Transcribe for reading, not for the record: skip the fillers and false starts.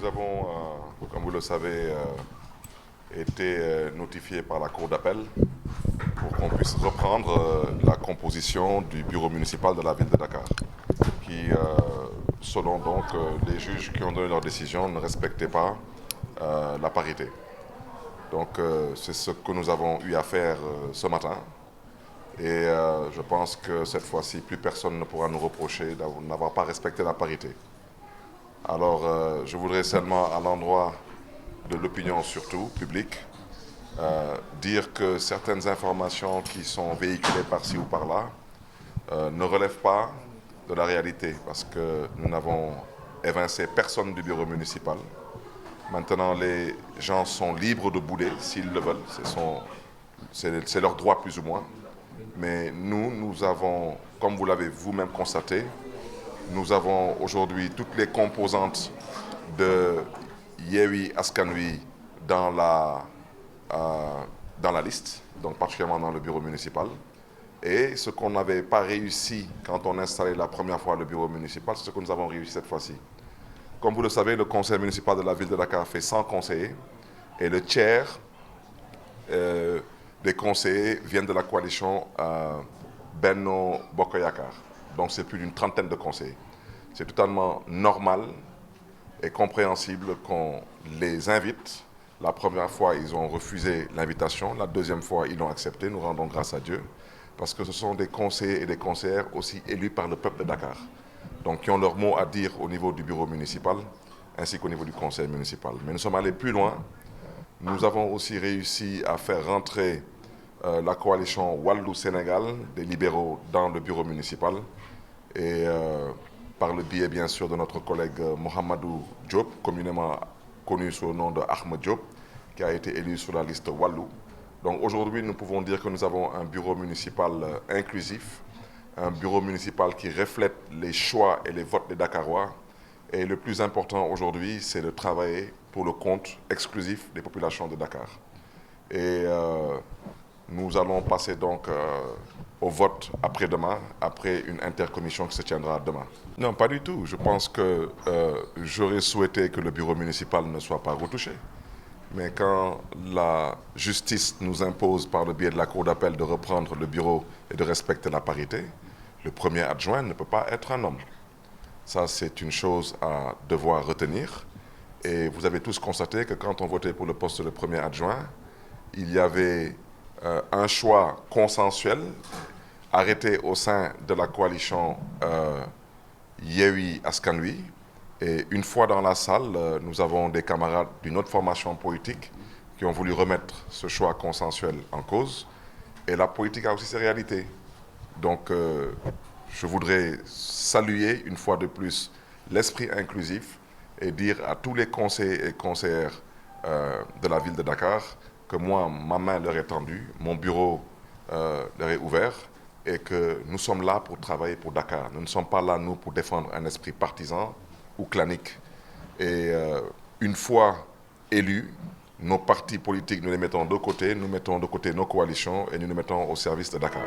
avons, comme vous le savez, été notifiés par la Cour d'appel pour qu'on puisse reprendre la composition du bureau municipal de la ville de Dakar, qui, selon donc les juges qui ont donné leur décision, ne respectaient pas la parité. Donc c'est ce que nous avons eu à faire ce matin. Et je pense que cette fois-ci, plus personne ne pourra nous reprocher d'avoir pas respecté la parité. Alors, je voudrais seulement, à l'endroit de l'opinion surtout, publique, dire que certaines informations qui sont véhiculées par-ci ou par-là ne relèvent pas de la réalité, parce que nous n'avons évincé personne du bureau municipal. Maintenant, les gens sont libres de bouder s'ils le veulent, c'est leur droit plus ou moins. Mais nous avons, comme vous l'avez vous-même constaté, nous avons aujourd'hui toutes les composantes de Yewwi Askan Wi dans la liste, donc particulièrement dans le bureau municipal. Et ce qu'on n'avait pas réussi quand on installait la première fois le bureau municipal, c'est ce que nous avons réussi cette fois-ci. Comme vous le savez, le conseil municipal de la ville de Dakar fait 100 conseillers et le tiers des conseillers viennent de la coalition Benno Bokk Yakaar. Donc c'est plus d'une trentaine de conseillers. C'est totalement normal et compréhensible qu'on les invite. La première fois, ils ont refusé l'invitation. La deuxième fois, ils l'ont accepté. Nous rendons grâce à Dieu. Parce que ce sont des conseillers et des conseillères aussi élus par le peuple de Dakar. Donc qui ont leur mot à dire au niveau du bureau municipal ainsi qu'au niveau du conseil municipal. Mais nous sommes allés plus loin. Nous avons aussi réussi à faire rentrer la coalition Wallu Sénégal des libéraux dans le bureau municipal et par le biais bien sûr de notre collègue Mohamedou Diop, communément connu sous le nom de Ahmed Diop, qui a été élu sur la liste Wallu. Donc aujourd'hui, nous pouvons dire que nous avons un bureau municipal inclusif, un bureau municipal qui reflète les choix et les votes des Dakarois. Et le plus important aujourd'hui, c'est de travailler pour le compte exclusif des populations de Dakar. Et nous allons passer donc au vote après-demain, après une intercommission qui se tiendra demain. Non, pas du tout. Je pense que j'aurais souhaité que le bureau municipal ne soit pas retouché. Mais quand la justice nous impose par le biais de la Cour d'appel de reprendre le bureau et de respecter la parité, le premier adjoint ne peut pas être un homme. Ça, c'est une chose à devoir retenir. Et vous avez tous constaté que quand on votait pour le poste de premier adjoint, il y avait un choix consensuel arrêté au sein de la coalition Yewwi Askan Wi. Et une fois dans la salle, nous avons des camarades d'une autre formation politique qui ont voulu remettre ce choix consensuel en cause. Et la politique a aussi ses réalités. Donc, je voudrais saluer une fois de plus l'esprit inclusif et dire à tous les conseillers et conseillères de la ville de Dakar que moi, ma main leur est tendue, mon bureau leur est ouvert et que nous sommes là pour travailler pour Dakar. Nous ne sommes pas là, nous, pour défendre un esprit partisan ou clanique. Et une fois élus, nos partis politiques, nous les mettons de côté, nous mettons de côté nos coalitions et nous nous mettons au service de Dakar.